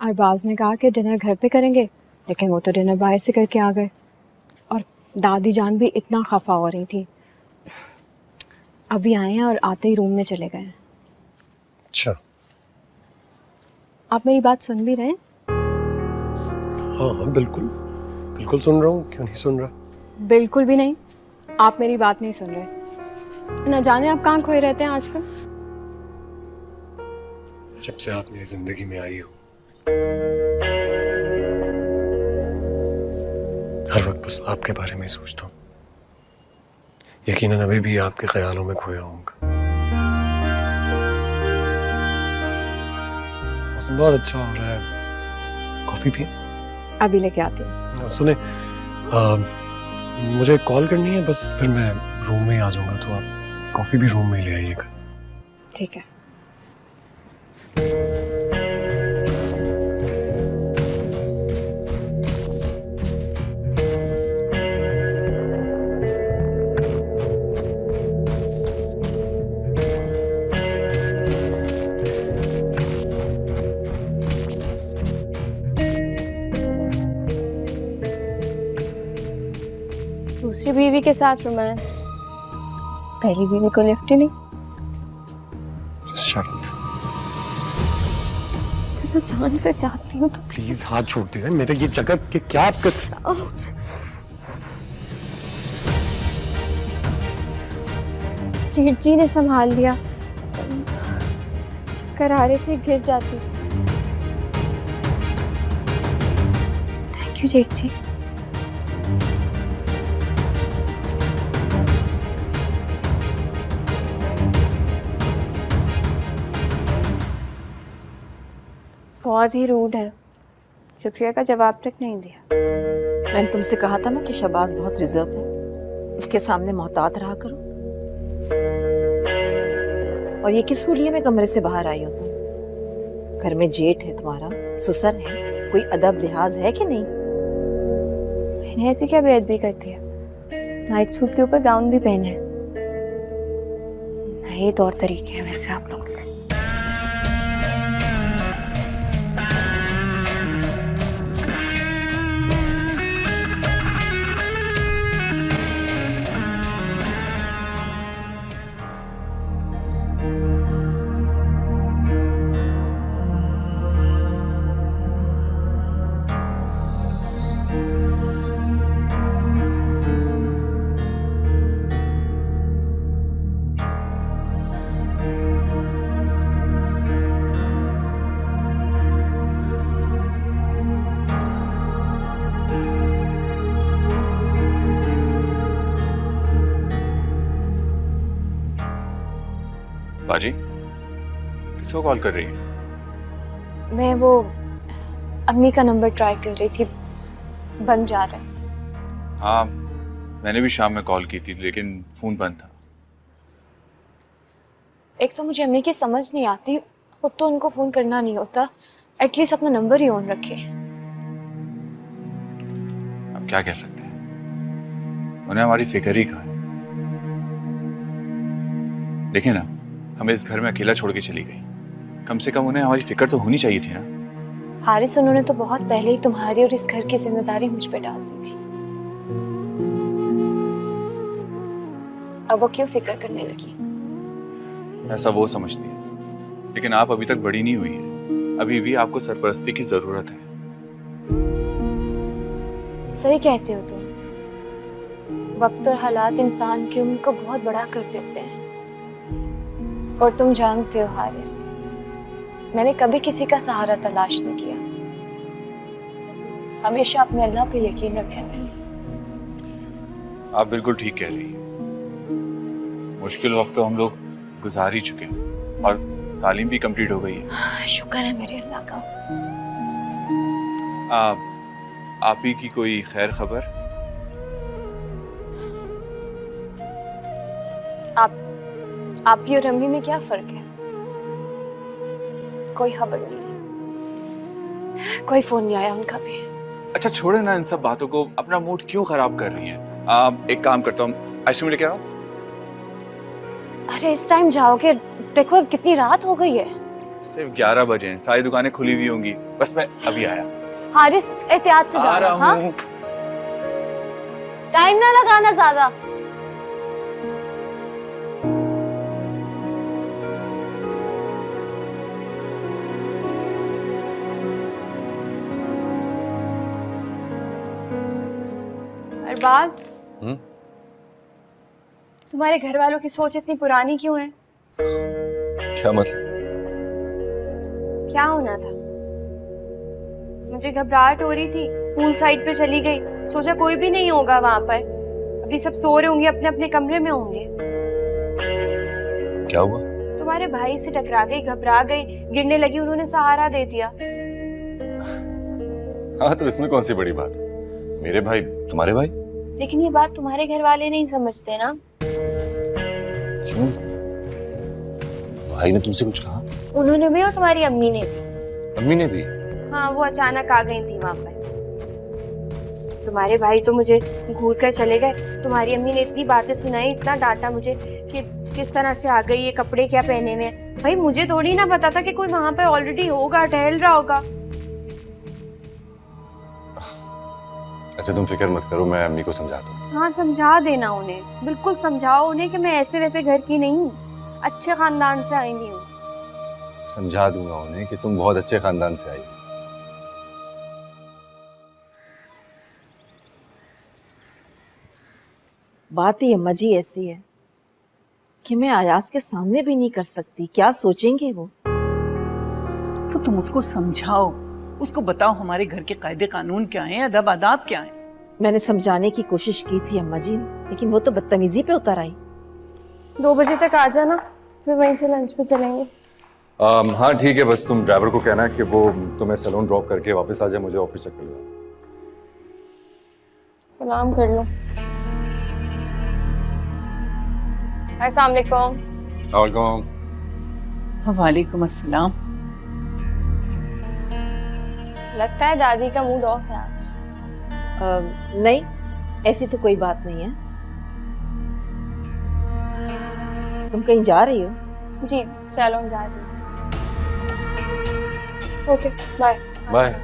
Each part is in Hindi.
अरबाज ने कहा कि डिनर घर पे करेंगे, लेकिन वो तो डिनर बाहर से करके आ गए। और दादी जान भी इतना खफा हो रही थी। अभी आए हैं और आते ही रूम में चले गए हैं। अच्छा। आप मेरी बात सुन भी रहे हैं? हाँ हाँ बिल्कुल बिल्कुल सुन रहा हूँ, क्यों नहीं सुन रहा। बिल्कुल भी नहीं, आप मेरी बात नहीं सुन रहे। न जाने आप कहाँ खोए रहते हैं आजकल। जब से आप मेरी जिंदगी में आई हो, हर वक्त बस आपके बारे में ही सोचता हूँ। यकीनन अभी भी आपके ख्यालों में खोया होऊंगा। मौसम बहुत अच्छा हो रहा है, कॉफी पिए? अभी लेके आती हूँ। सुने, मुझे कॉल करनी है बस, फिर मैं रूम में ही आ जाऊंगा, तो आप कॉफी भी रूम में ही ले आइएगा। ठीक है। दूसरी बीवी के साथ रोमांस, पहली बीवी को लिफ्ट ही नहीं। Shut up. तो जान से चाहती हूँ तो प्लीज हाथ छोड़ दीजिए, मेरे ये जगह के क्या आप कर... जेठ जी ने संभाल लिया, करा रहे थे गिर जाती। थैंक यू जेठ जी। बहुत ही रूड है, शुक्रिया का जवाब तक नहीं दिया। मैंने तुमसे कहा था ना कि शहबाज बहुत रिजर्व है, उसके सामने मोहतात रहा करो। और ये किस हुलिये में कमरे से बाहर आई हो तुम? घर में जेठ है तुम्हारा, ससुर है, कोई अदब लिहाज है कि नहीं? मैंने ऐसी क्या बेअदबी कर दिया? नाइट सूट के ऊपर गाउन भी पहने। नए तौर तरीके हैं वैसे आप लोगों के। बाजी, किसको कॉल कर रही है? मैं वो अम्मी का नंबर ट्राई कर रही थी, बंद जा रहा है। हाँ, मैंने भी शाम में कॉल की थी लेकिन फोन बंद था। एक तो मुझे अम्मी की समझ नहीं आती, खुद तो उनको फोन करना नहीं होता, एटलीस्ट अपना नंबर ही ऑन रखे। अब क्या कह सकते हैं, उन्हें हमारी फिक्र ही कहाँ है। देखिए ना, हमें इस घर में अकेला छोड़ के चली गई, कम से कम उन्हें हमारी फिक्र तो होनी चाहिए थी ना। हारिस, उन्होंने तो बहुत पहले ही तुम्हारी और इस घर की जिम्मेदारी मुझ पे डाल दी थी। अब वो क्यों फिक्र करने लगी? ऐसा वो समझती है, लेकिन आप अभी तक बड़ी नहीं हुई है, अभी भी आपको सरपरस्ती की जरूरत है। सही कहते हो तुम, वक्त और हालात इंसान की उम्र को बहुत बड़ा कर देते हैं। और तुम जानते हो हारिस, मैंने कभी किसी का सहारा तलाश नहीं किया, हमेशा अपने अल्लाह पे यकीन रखा है मैंने। आप बिल्कुल ठीक कह रही हैं, मुश्किल वक्त तो हम लोग गुजार ही चुके हैं और तालीम भी कंप्लीट हो गई है। शुक्र है मेरे अल्लाह का। आप ही की कोई खैर खबर? आप ही और अम्मी में क्या फर्क है? कोई खबर नहीं, कोई फोन नहीं आया उनका भी। अच्छा छोड़े ना इन सब बातों को, अपना मूड क्यों खराब कर रही हैं? एक काम करता हूँ, आइसक्रीम लेके आओ। अरे इस टाइम जाओगे? देखो कितनी रात हो गई है। सिर्फ 11 बजे हैं, सारी दुकानें खुली हुई होंगी। बस मैं अभी आया। हारिस एहतियात से आ जाना, रहा हाँ? हूँ। टाइम ना लगाना ज्यादा। अरबाज, हम्म? तुम्हारे घर वालों की सोच इतनी पुरानी क्यों है? क्या मतलब? क्या होना था? मुझे घबराहट हो रही थी, पूल साइड पे चली गई, सोचा कोई भी नहीं होगा वहां पर, अभी सब सो रहे होंगे, अपने अपने कमरे में होंगे। क्या हुआ? तुम्हारे भाई से टकरा गई, घबरा गई, गिरने लगी, उन्होंने सहारा दे दिया। हाँ तो इसमें कौन सी बड़ी बात है? मेरे भाई तुम्हारे भाई। लेकिन ये बात तुम्हारे घर वाले नहीं समझते ना। क्यों? भाई ने तुमसे कुछ कहा? उन्होंने भी और तुम्हारी अम्मी ने भी। अम्मी ने भी? हाँ, वो अचानक आ गई थी वहां पर। तुम्हारे भाई तो मुझे घूर कर चले गए, तुम्हारी अम्मी ने इतनी बातें सुनाई, इतना डांटा मुझे कि किस तरह से आ गई, ये कपड़े क्या पहने हुए हैं। भाई मुझे थोड़ी ना पता था कि कोई वहां पे ऑलरेडी होगा, टहल रहा होगा। अच्छा तुम फिक्र मत करो, मैं अम्मी को समझाता हूँ। हाँ, समझा देना उन्हें, बिल्कुल समझाओ उन्हें कि मैं ऐसे वैसे घर की नहीं हूँ, अच्छे खानदान से आई हुई हूँ। समझा दूंगा उन्हें कि तुम बहुत अच्छे खानदान से आई। बात ही अम्मा जी ऐसी है कि मैं अयाज के सामने भी नहीं कर सकती, क्या सोचेंगे वो। तो तुम उसको समझाओ, उसको बताओ हमारे घर के कायदे कानून क्या हैं, अदब आदाब क्या हैं। मैंने समझाने की कोशिश की थी अम्मा जी, लेकिन वो तो बदतमीजी पे उतर आई। 2 बजे तक आ जाना, फिर वहीं से लंच पे चलेंगे। हाँ ठीक है, बस तुम ड्राइवर को कहना कि वो तुम्हें सैलून ड्रॉप करके वापस आ जाए, मुझे ऑफिस चक्कर लगा। सलाम कर लो। अस्सलाम वालेकुम। वालेकुम अस्सलाम। लगता है दादी का मूड ऑफ है आज। नहीं, ऐसी तो कोई बात नहीं है। तुम कहीं जा रही हो? जी, सैलून जा रही हूँ। Okay, bye. बाय।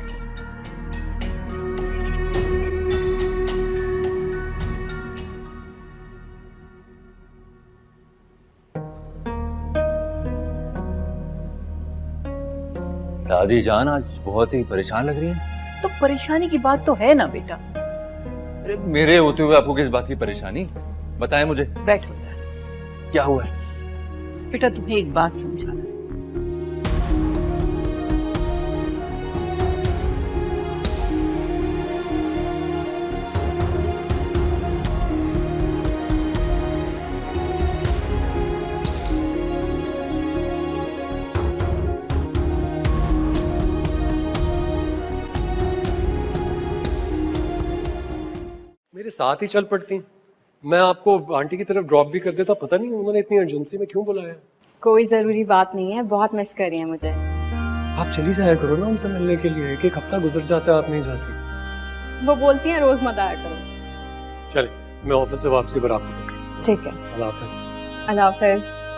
दादी जान आज बहुत ही परेशान लग रही है। तो परेशानी की बात तो है ना बेटा। अरे मेरे होते हुए आपको किस बात की परेशानी, बताएं मुझे। बैठो इधर। क्या हुआ है? बेटा तुम्हें एक बात समझाना। मेरे साथ ही चल पड़ती। मैं आपको आंटी की तरफ ड्रॉप भी कर देता, पता नहीं उन्होंने इतनी अर्जेंसी में क्यों बुलाया। कोई ज़रूरी बात नहीं है, बहुत मिस कर रही हैं मुझे। आप चली जाया करो ना उनसे मिलने के लिए, एक हफ्ता गुजर जाता है आप नहीं जाती। वो बोलती हैं रोज़ मत आया करो। चले मैं ऑफिस से वापसी पर आपको पिक करता हूँ। ठीक है, अल्लाह हाफिज। अल्लाह हाफिज़।